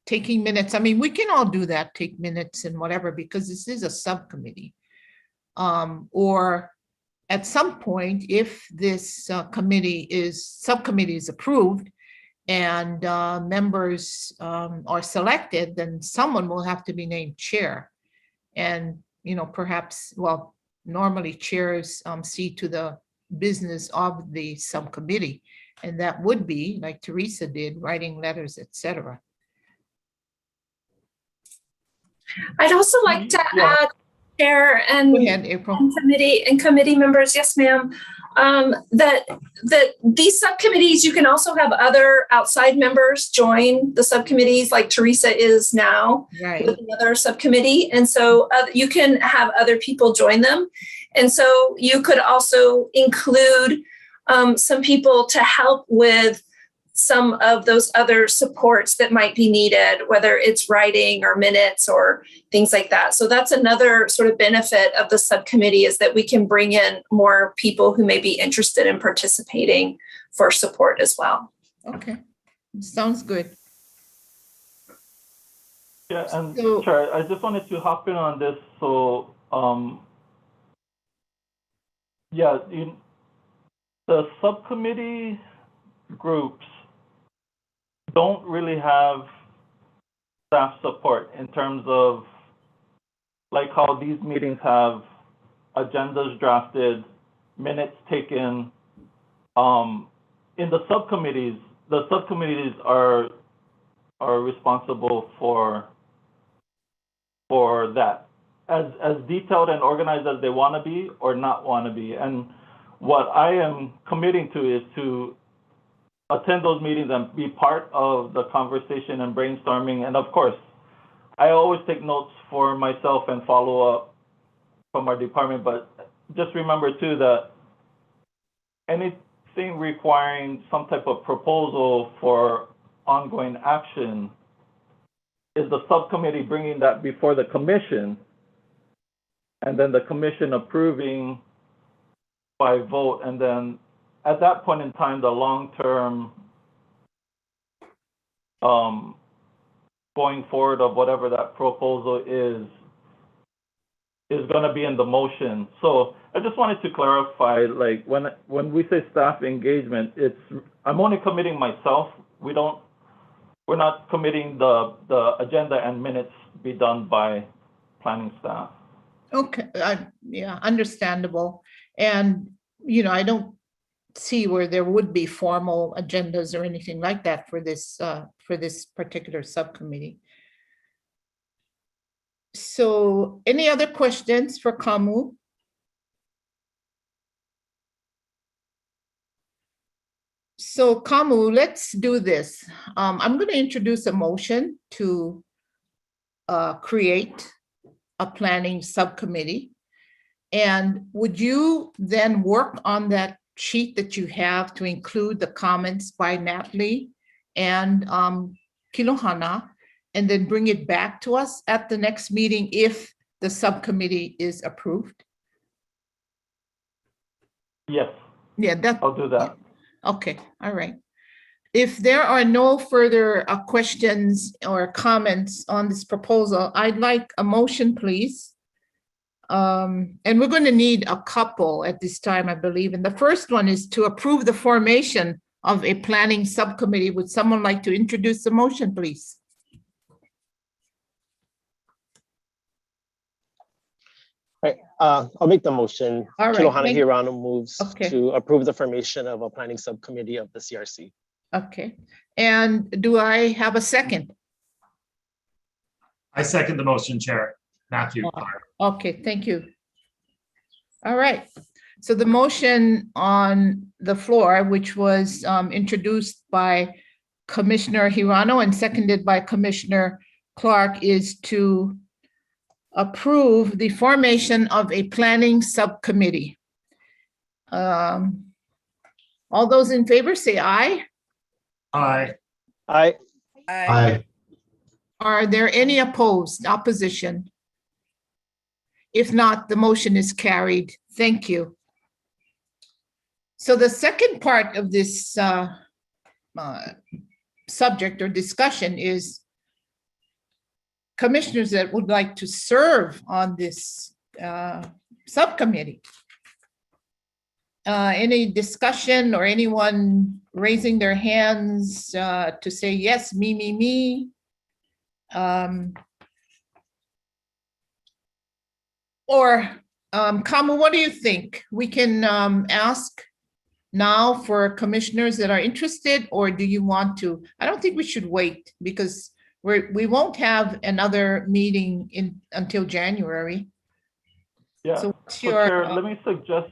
taking minutes, I mean, we can all do that, take minutes and whatever, because this is a subcommittee. Or at some point, if this subcommittee is approved and members are selected, then someone will have to be named chair. And, perhaps, well, normally chairs see to the business of the subcommittee. And that would be, like Teresa did, writing letters, etc. I'd also like to add, Chair and Go ahead, April. committee members, yes, ma'am, that these subcommittees, you can also have other outside members join the subcommittees, like Teresa is now Right. with another subcommittee. And so you can have other people join them. And so you could also include some people to help with some of those other supports that might be needed, whether it's writing or minutes or things like that. So that's another sort of benefit of the subcommittee, is that we can bring in more people who may be interested in participating for support as well. Okay, sounds good. Yeah, and So- Chair, I just wanted to hop in on this. So, the subcommittee groups don't really have staff support in terms of like how these meetings have agendas drafted, minutes taken. In the subcommittees are responsible for that, as detailed and organized as they want to be or not want to be. And what I am committing to is to attend those meetings and be part of the conversation and brainstorming. And of course, I always take notes for myself and follow up from our department, but just remember too that anything requiring some type of proposal for ongoing action is the subcommittee bringing that before the commission, and then the commission approving by vote, and then at that point in time, the long-term going forward of whatever that proposal is going to be in the motion. So I just wanted to clarify, like when we say staff engagement, I'm only committing myself. We're not committing the agenda and minutes be done by planning staff. Okay, yeah, understandable. And, I don't see where there would be formal agendas or anything like that for this particular subcommittee. So any other questions for Kamu? So Kamu, let's do this. I'm going to introduce a motion to create a planning subcommittee. And would you then work on that sheet that you have to include the comments by Natalie and Kilohana, and then bring it back to us at the next meeting if the subcommittee is approved? Yes, Yeah, I'll do that. okay, all right. If there are no further questions or comments on this proposal, I'd like a motion, please. And we're going to need a couple at this time, I believe. And the first one is to approve the formation of a planning subcommittee. Would someone like to introduce the motion, please? Right, I'll make the motion. All right, Kilohana thank- Hirano moves Okay. to approve the formation of a planning subcommittee of the CRC. Okay. And do I have a second? I second the motion, Chair. Matthew. Okay, thank you. All right. So the motion on the floor, which was introduced by Commissioner Hirano and seconded by Commissioner Clark, is to approve the formation of a planning subcommittee. All those in favor say aye. Aye. I, Aye. Are there any opposition? If not, the motion is carried. Thank you. So the second part of this subject or discussion is commissioners that would like to serve on this subcommittee. Any discussion or anyone raising their hands to say, yes, me. Kamu, what do you think? We can ask now for commissioners that are interested, or do you want to? I don't think we should wait because we won't have another meeting until January. Yeah. So what's So your Chair, let me suggest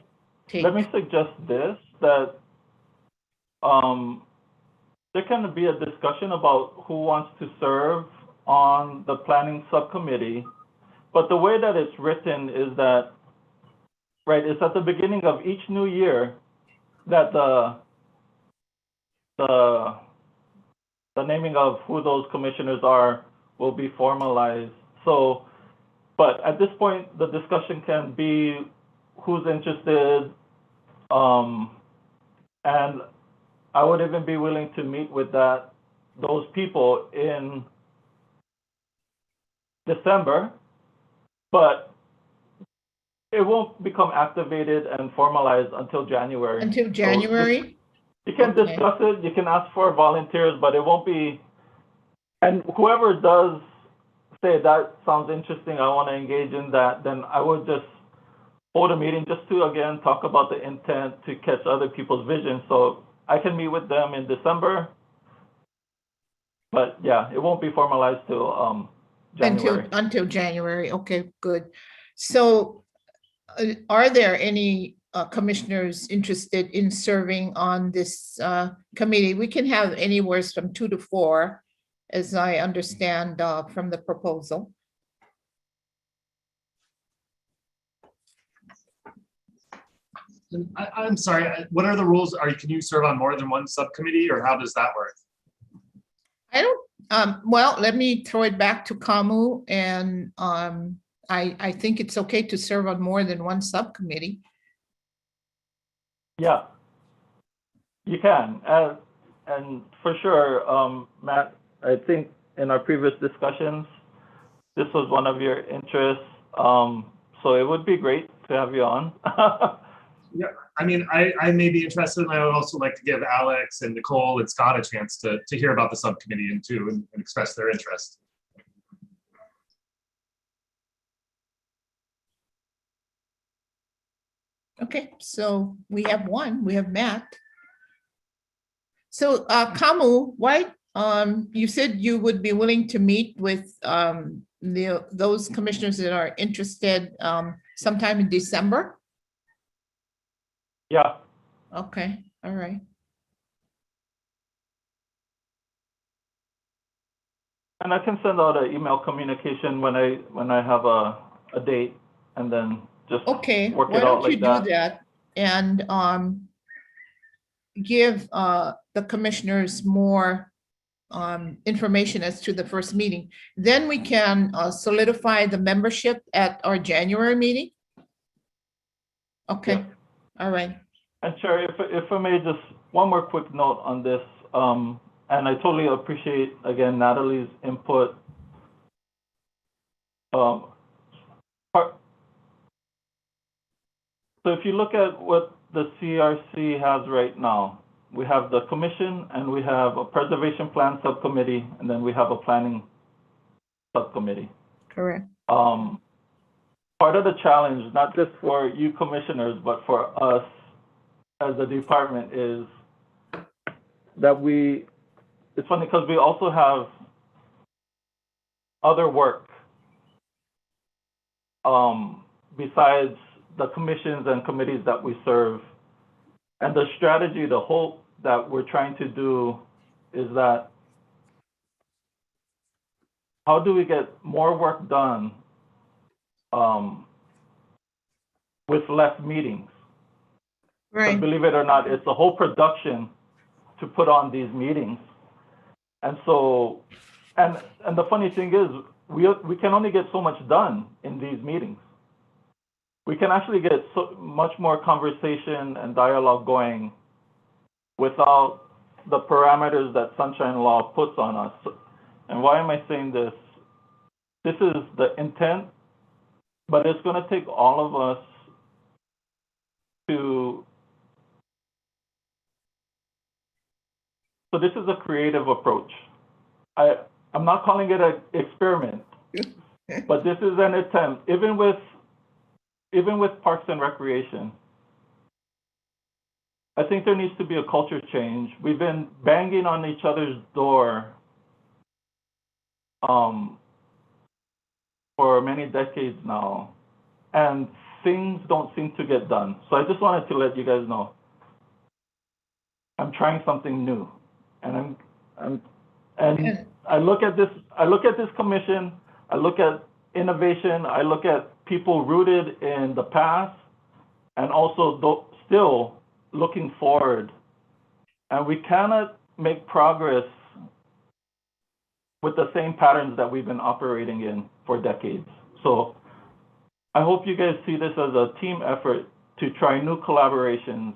take? this, that there can be a discussion about who wants to serve on the planning subcommittee. But the way that it's written is that, right, it's at the beginning of each new year that the naming of who those commissioners are will be formalized. So, but at this point, the discussion can be who's interested, and I would even be willing to meet with those people in December, but it won't become activated and formalized until January. Until January? You can Okay. discuss it, you can ask for volunteers, but it won't be, and whoever does say that sounds interesting, I want to engage in that, then I would just hold a meeting just to, again, talk about the intent to catch other people's vision. So I can meet with them in December, but yeah, it won't be formalized till January. Until January. Okay, good. So are there any commissioners interested in serving on this committee? We can have anywhere from 2 to 4, as I understand from the proposal. I'm sorry, what are the rules? Can you serve on more than one subcommittee, or how does that work? I don't, well, let me throw it back to Kamu, and I think it's okay to serve on more than one subcommittee. Yeah, you can. And for sure, Matt, I think in our previous discussions, this was one of your interests. So it would be great to have you on. Yeah, I mean, I may be interested, and I would also like to give Alex and Nicole and Scott a chance to hear about the subcommittee and express their interest. Okay, so we have Matt. So Kamu, why, you said you would be willing to meet with those commissioners that are interested sometime in December? Yeah, Okay, all right. and I can send out an email communication when I have a date, and then just Okay, work why it out don't you like do that. that and give the commissioners more information as to the first meeting. Then we can solidify the membership at our January meeting. Okay, Yeah. all right. And Chair, if I may, just one more quick note on this, and I totally appreciate, again, Natalie's input. So if you look at what the CRC has right now, we have the commission, and we have a preservation plan subcommittee, and then we have a planning subcommittee. Correct. Part of the challenge, not just for you commissioners, but for us as a department, is that it's funny because we also have other work besides the commissions and committees that we serve. And the strategy, the hope that we're trying to do is that how do we get more work done with less meetings? Right. But believe it or not, it's a whole production to put on these meetings. And so, and the funny thing is, we can only get so much done in these meetings. We can actually get so much more conversation and dialogue going without the parameters that Sunshine Law puts on us. And why am I saying this? This is the intent, but it's going to take all of us to. So this is a creative approach. I'm not calling it an experiment, but this is an attempt. Even with Parks and Recreation, I think there needs to be a culture change. We've been banging on each other's door for many decades now, and things don't seem to get done. So I just wanted to let you guys know I'm trying something new, and I look at this commission, I look at innovation, I look at people rooted in the past, and also still looking forward. And we cannot make progress with the same patterns that we've been operating in for decades. So I hope you guys see this as a team effort to try new collaborations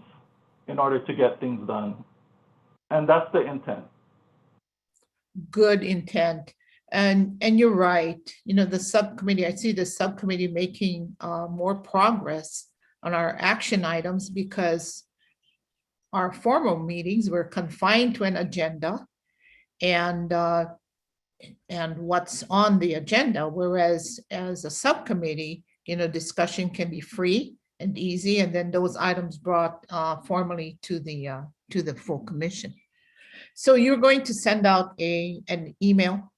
in order to get things done. And that's the intent. Good intent. And you're right. You know, the subcommittee, I see the subcommittee making more progress on our action items because our formal meetings were confined to an agenda and what's on the agenda, whereas as a subcommittee, you know, discussion can be free and easy, and then those items brought formally to the full commission. So you're going to send out an email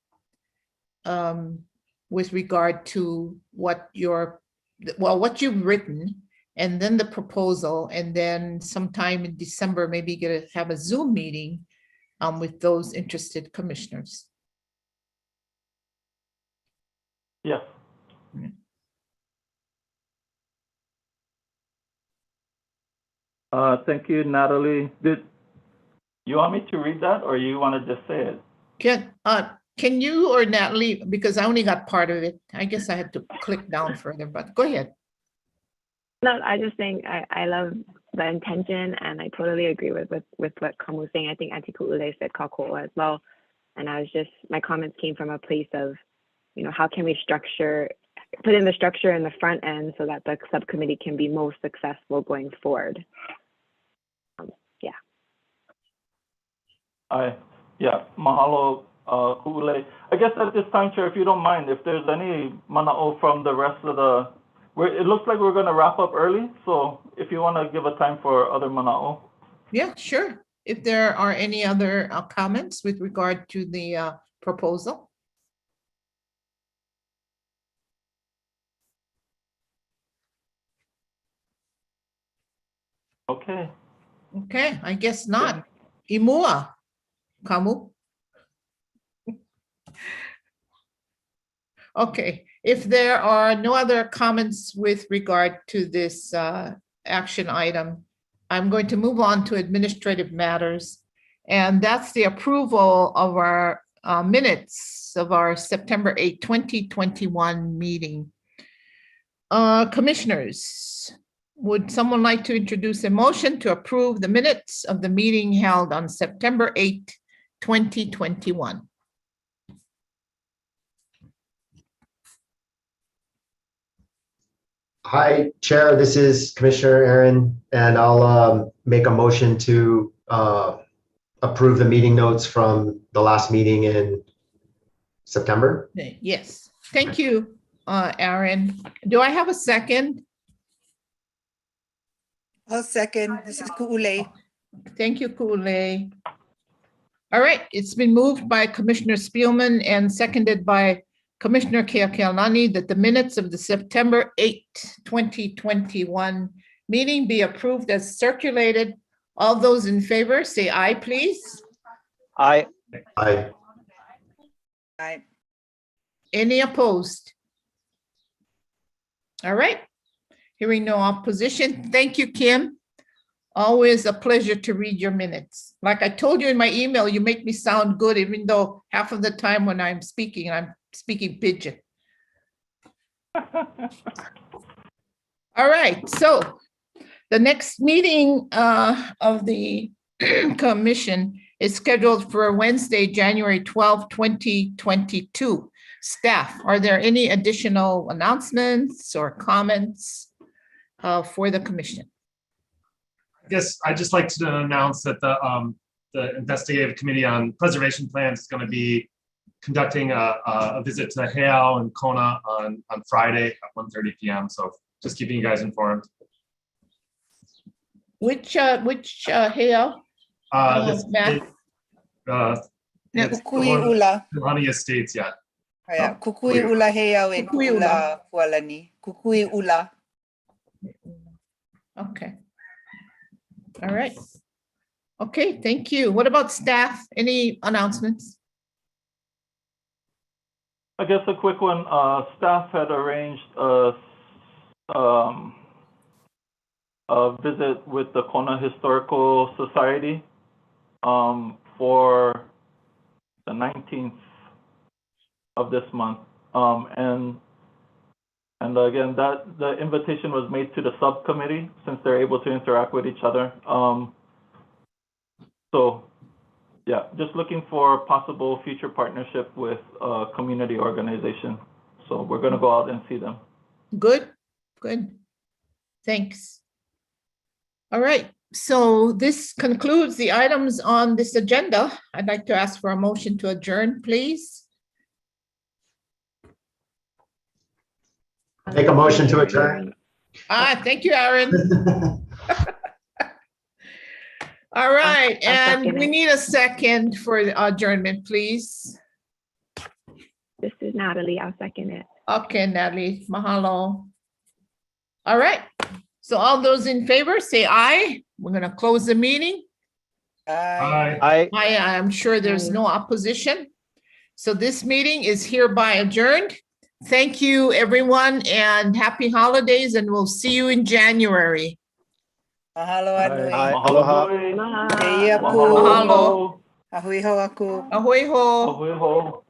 with regard to what you've written, and then the proposal, and then sometime in December, maybe have a Zoom meeting with those interested commissioners. Yes. Thank you, Natalie. Did you want me to read that, or you want to just say it? Can you or Natalie, because I only got part of it. I guess I had to click down further, but go ahead. No, I just think I love the intention, and I totally agree with what Kamu was saying. I think Auntie Ku'ule said kako'a as well. And my comments came from a place of, you know, how can we put in the structure in the front end so that the subcommittee can be most successful going forward. Mahalo, Ku'ule. I guess at this time, Chair, if you don't mind, if there's any mana'o from the rest of it looks like we're going to wrap up early, so if you want to give a time for other mana'o. Yeah, sure. If there are any other comments with regard to the proposal. Okay. Okay, I guess not. Imua, Kamu. Okay, if there are no other comments with regard to this action item, I'm going to move on to administrative matters. And that's the approval of our minutes of our September 8, 2021 meeting. Commissioners, would someone like to introduce a motion to approve the minutes of the meeting held on September 8, 2021? Hi, Chair. This is Commissioner Aaron, and I'll make a motion to approve the meeting notes from the last meeting in September. Yes, thank you, Aaron. Do I have a second? I'll second. This is Ku'ule. Thank you, Ku'ule. All right, it's been moved by Commissioner Spielman and seconded by Commissioner Keakealani that the minutes of the September 8, 2021 meeting be approved as circulated. All those in favor, say aye, please. Aye. Aye. Aye. Any opposed? All right, hearing no opposition. Thank you, Kim. Always a pleasure to read your minutes. Like I told you in my email, you make me sound good, even though half of the time when I'm speaking pidgin. All right, so the next meeting of the commission is scheduled for Wednesday, January 12, 2022. Staff, are there any additional announcements or comments for the commission? I guess I'd just like to announce that the investigative committee on preservation plans is going to be conducting a visit to Heiau and Kona on Friday at 1:30 p.m. So just keeping you guys informed. Which Heiau? Matt? It's Kukui ula. Honey Estates, yeah. Kaya, kukui ula Heiau in Kukui ula. ula Hualani. Kukui ula. Okay. All right. Okay, thank you. What about staff? Any announcements? I guess a quick one. Staff had arranged a visit with the Kona Historical Society for the 19th of this month. And again, the invitation was made to the subcommittee since they're able to interact with each other. So yeah, just looking for possible future partnership with a community organization. So we're gonna go out and see them. Good, good. Thanks. All right, so this concludes the items on this agenda. I'd like to ask for a motion to adjourn, please. Make a motion to adjourn. Thank you, Aaron. All right, I'll and second we it. need a second for the adjournment, please. This is Natalie. I'll second it. Okay, Natalie, mahalo. All right, so all those in favor, say aye. We're gonna close the meeting. Aye. Aye. I'm sure there's no opposition. So this meeting is hereby adjourned. Thank you, everyone, and happy holidays, and we'll see you in January. Mahalo anui. Aye. Mahalo Aloha. nui. Aloha. Kei aku. Mahalo. Ahui ho aku. Ahoy ho. Ahoy ho.